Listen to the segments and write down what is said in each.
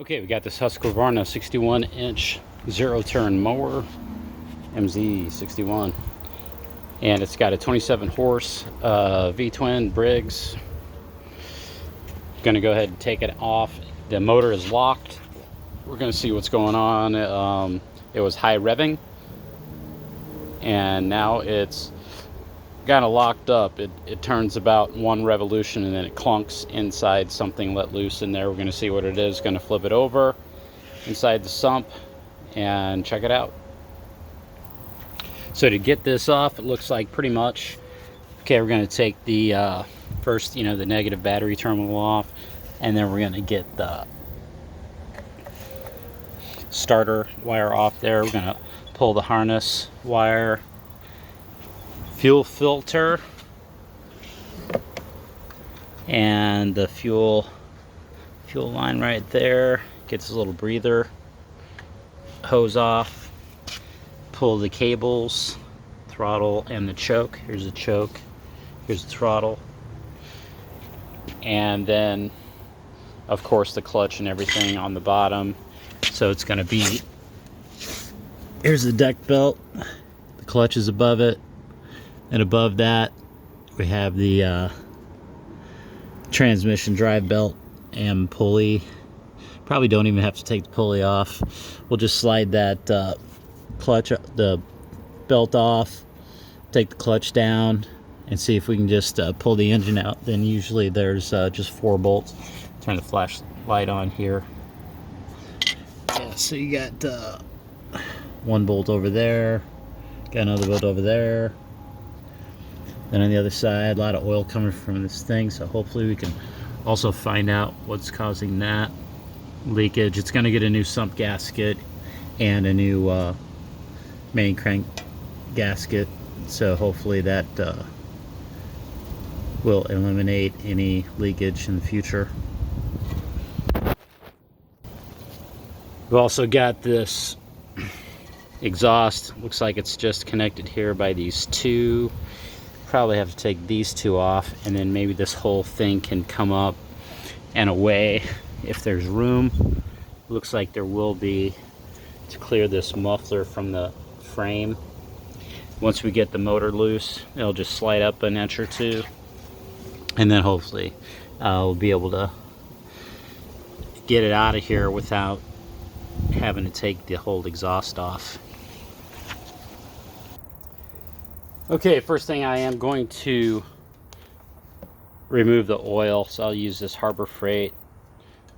Okay, we got this Husqvarna 61-inch zero-turn mower, MZ61, and it's got a 27-horse V-twin Briggs. Gonna go ahead and take it off. The motor is locked. We're gonna see what's going on. It was high-revving, and now it's kind of locked up. It turns about one revolution and then it clunks inside something let loose in there. We're going to see what it is. Going to flip it over inside the sump and check it out. So to get this off, it looks like pretty much, okay, we're going to take the first, the negative battery terminal off, and then we're going to get the starter wire off there. We're going to pull the harness wire, fuel filter, and the fuel line right there. Gets a little breather hose off. Pull the cables, throttle, and the choke. Here's the choke, here's the throttle, and then of course the clutch and everything on the bottom. So it's going to be, here's the deck belt, the clutch is above it. And above that, we have the transmission drive belt and pulley. Probably don't even have to take the pulley off. We'll just slide that the belt off, take the clutch down, and see if we can just pull the engine out. Then usually there's just 4 bolts. Turn the flashlight on here. Yeah, so you got 1 bolt over there, got another bolt over there. Then on the other side, a lot of oil coming from this thing, so hopefully we can also find out what's causing that leakage. It's going to get a new sump gasket and a new main crank gasket, so hopefully that will eliminate any leakage in the future. We've also got this exhaust. Looks like it's just connected here by these 2. Probably have to take these 2 off, and then maybe this whole thing can come up and away if there's room. Looks like there will be, to clear this muffler from the frame. Once we get the motor loose, it'll just slide up an inch or 2, and then hopefully we'll be able to get it out of here without having to take the whole exhaust off. Okay, first thing, I am going to remove the oil, so I'll use this Harbor Freight.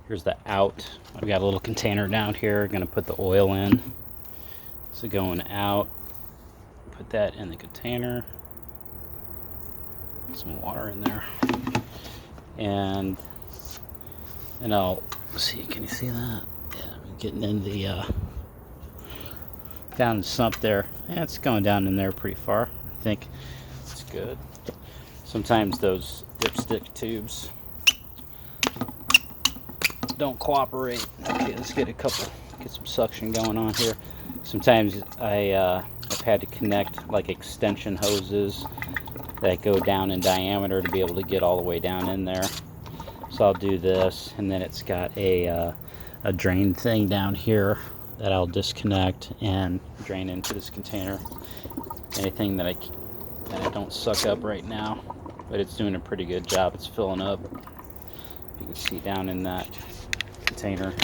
Here's the out. I've got a little container down here. I'm going to put the oil in. So going out, put that in the container. Some water in there. And I'll see, can you see that? Yeah, I'm getting in the down the sump there. Yeah, it's going down in there pretty far. I think it's good. Sometimes those dipstick tubes don't cooperate. Okay, let's get some suction going on here. Sometimes I've had to connect like extension hoses that go down in diameter to be able to get all the way down in there. So I'll do this, and then it's got a drain thing down here that I'll disconnect and drain into this container. Anything that I don't suck up right now, but it's doing a pretty good job. It's filling up. You can see down in that container.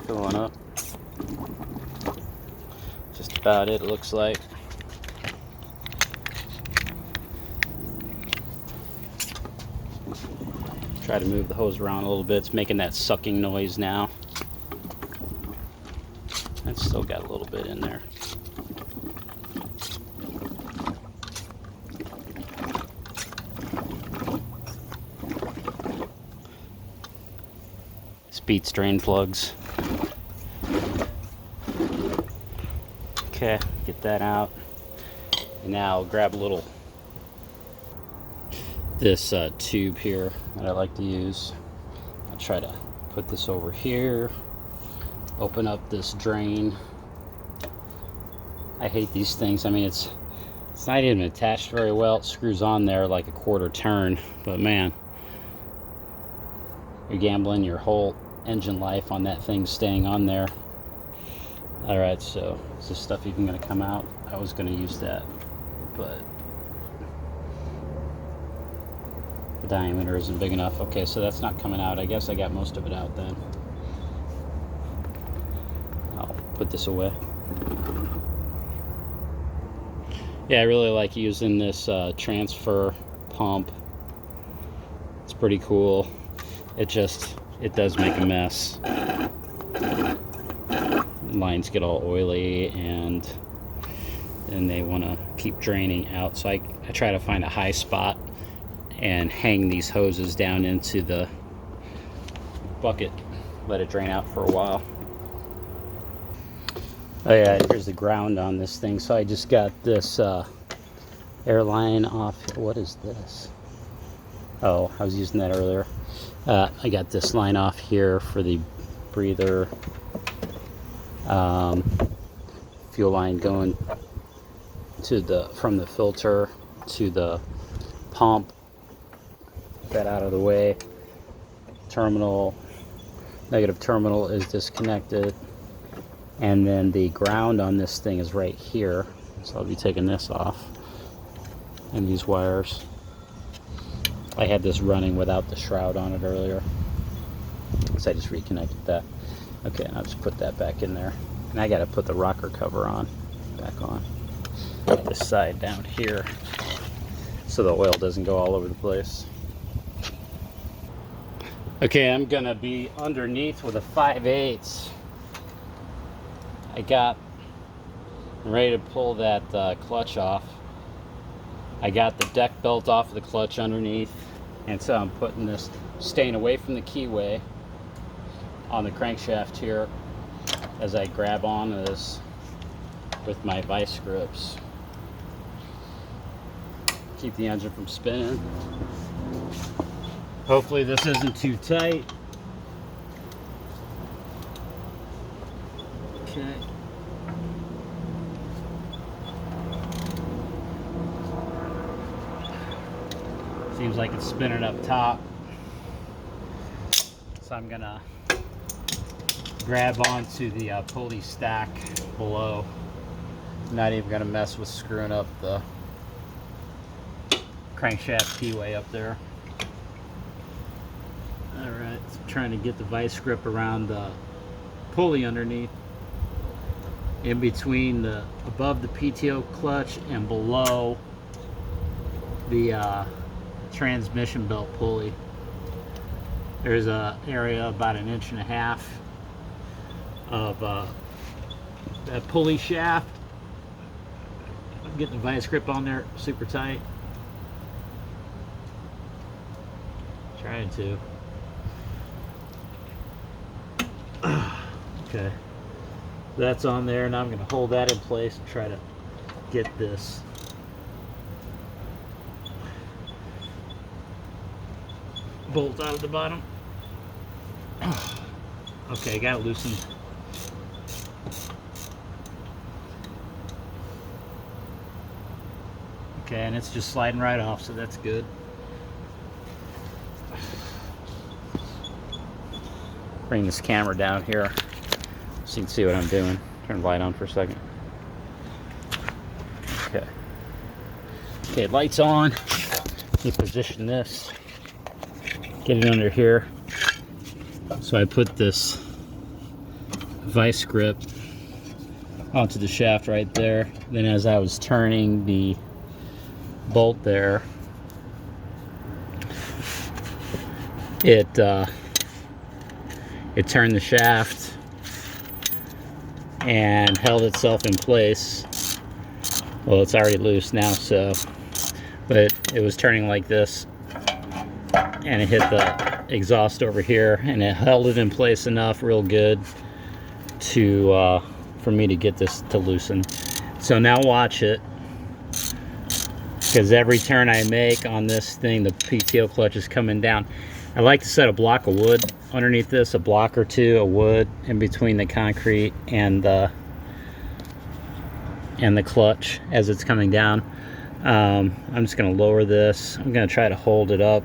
Filling up. Just about it looks like. Try to move the hose around a little bit. It's making that sucking noise now. It's still got a little bit in there. Speed strain plugs. Okay, get that out. And now I'll grab a little this tube here that I like to use. I'll try to put this over here, open up this drain, I hate these things. I mean, it's not even attached very well. It screws on there like a quarter turn, but man, you're gambling your whole engine life on that thing staying on there. All right, so is this stuff even going to come out? I was going to use that, but the diameter isn't big enough. Okay, so that's not coming out. I guess I got most of it out then. I'll put this away. Yeah, I really like using this transfer pump. It's pretty cool. It does make a mess. Lines get all oily and then they want to keep draining out. So I try to find a high spot and hang these hoses down into the bucket. Let it drain out for a while. Oh yeah, here's the ground on this thing. So I just got this airline off. What is this? Oh, I was using that earlier. I got this line off here for the breather. Fuel line going to from the filter to the pump. That out of the way. Negative terminal is disconnected. And then the ground on this thing is right here. So I'll be taking this off. And these wires. I had this running without the shroud on it earlier. So I just reconnected that. Okay, and I'll just put that back in there. And I gotta put the rocker cover back on. This side down here. So the oil doesn't go all over the place. Okay, I'm gonna be underneath with a 5/8. I'm ready to pull that clutch off. I got the deck belt off of the clutch underneath, and so I'm putting this, staying away from the keyway on the crankshaft here as I grab onto this with my vice grips. Keep the engine from spinning. Hopefully this isn't too tight. Okay. Seems like it's spinning up top. So I'm gonna grab onto the pulley stack below. I'm not even gonna mess with screwing up the crankshaft keyway up there. Alright, so I'm trying to get the vice grip around the pulley underneath, in between above the PTO clutch and below the transmission belt pulley. There's an area about 1.5 inches of that pulley shaft. I'm getting the vice grip on there super tight. Trying to. Okay, that's on there. Now I'm going to hold that in place and try to get this bolt out of the bottom. Okay, got it loosened. Okay, and it's just sliding right off, so that's good. Bring this camera down here so you can see what I'm doing. Turn the light on for a second. Okay. Okay, lights on. You position this. Get it under here. So I put this vice grip onto the shaft right there. Then as I was turning the bolt there, it turned the shaft and held itself in place. Well, it's already loose now, so, but it was turning like this, and it hit the exhaust over here, and it held it in place enough real good to for me to get this to loosen. So now watch it, because every turn I make on this thing, the PTO clutch is coming down. I like to set a block of wood underneath this, a block or two of wood in between the concrete and the and the clutch as it's coming down. I'm just going to lower this. I'm going to try to hold it up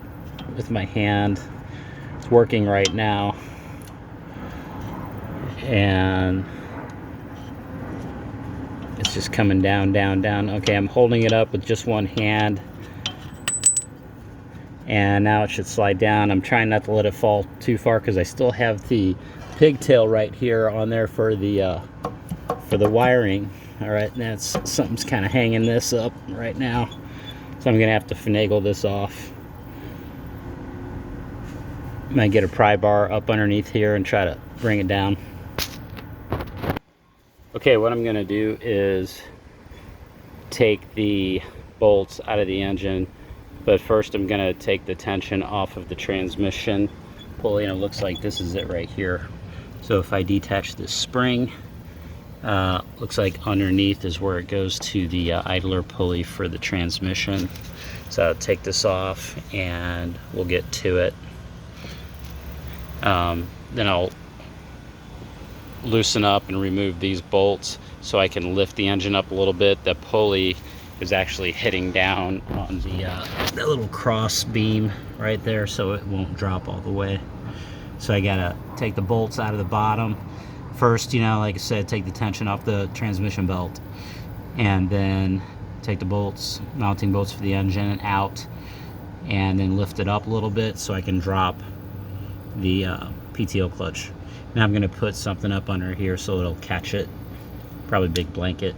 with my hand. It's working right now. And it's just coming down, down, down. Okay, I'm holding it up with just one hand. And now it should slide down. I'm trying not to let it fall too far because I still have the pigtail right here on there for the wiring. All right, and that's something's kind of hanging this up right now, so I'm gonna have to finagle this off. I'm gonna get a pry bar up underneath here and try to bring it down. Okay, what I'm gonna do is take the bolts out of the engine, but first I'm gonna take the tension off of the transmission pulley, and it looks like this is it right here. So if I detach this spring, looks like underneath is where it goes to the idler pulley for the transmission. So I'll take this off and we'll get to it. Then I'll loosen up and remove these bolts so I can lift the engine up a little bit. The pulley is actually hitting down on the that little cross beam right there, so it won't drop all the way. So I gotta take the bolts out of the bottom first, you know, like I said, take the tension off the transmission belt, and then take the bolts, mounting bolts for the engine out, and then lift it up a little bit so I can drop the PTO clutch. Now I'm gonna put something up under here so it'll catch it, probably a big blanket.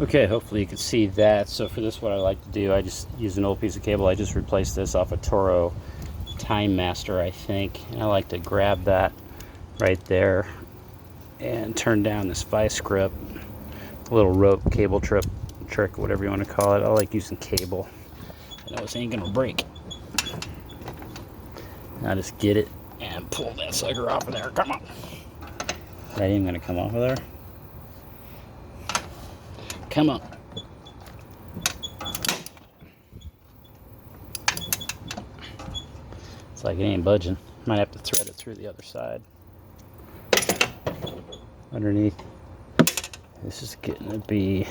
Okay, hopefully you can see that. So for this, what I like to do, I just use an old piece of cable. I just replaced this off a Toro Time Master, I think. And I like to grab that right there and turn down this vice grip, a little rope cable trick, whatever you want to call it. I like using cable. I know this ain't gonna break. Now just get it and pull that sucker off of there. Come on. That ain't gonna come off of there. Come on. It's like it ain't budging. Might have to thread it through the other side. Underneath. This is getting to be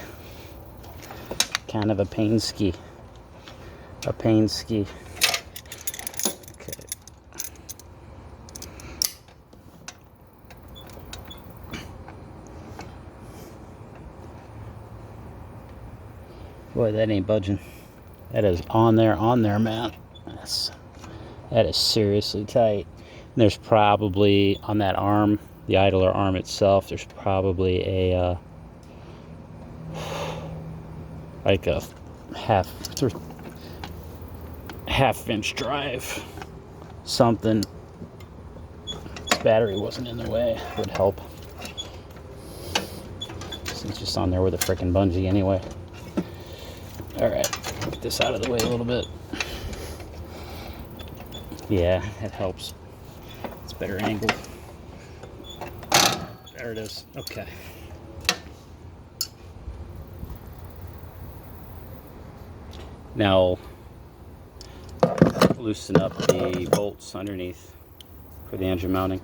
kind of a pain ski. Okay. Boy, that ain't budging. That is on there, man. That is seriously tight. And there's probably on that arm, the idler arm itself, there's probably a like a half-inch drive. Something. This battery wasn't in the way. Would help. It's just on there with a frickin' bungee anyway. Alright, get this out of the way a little bit. Yeah, it helps. It's better angle. There it is. Okay. Now, loosen up the bolts underneath for the engine mounting.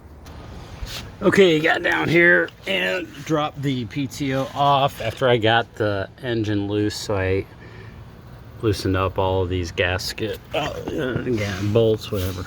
Okay, got down here and dropped the PTO off after I got the engine loose, so I loosened up all of these gasket bolts, whatever.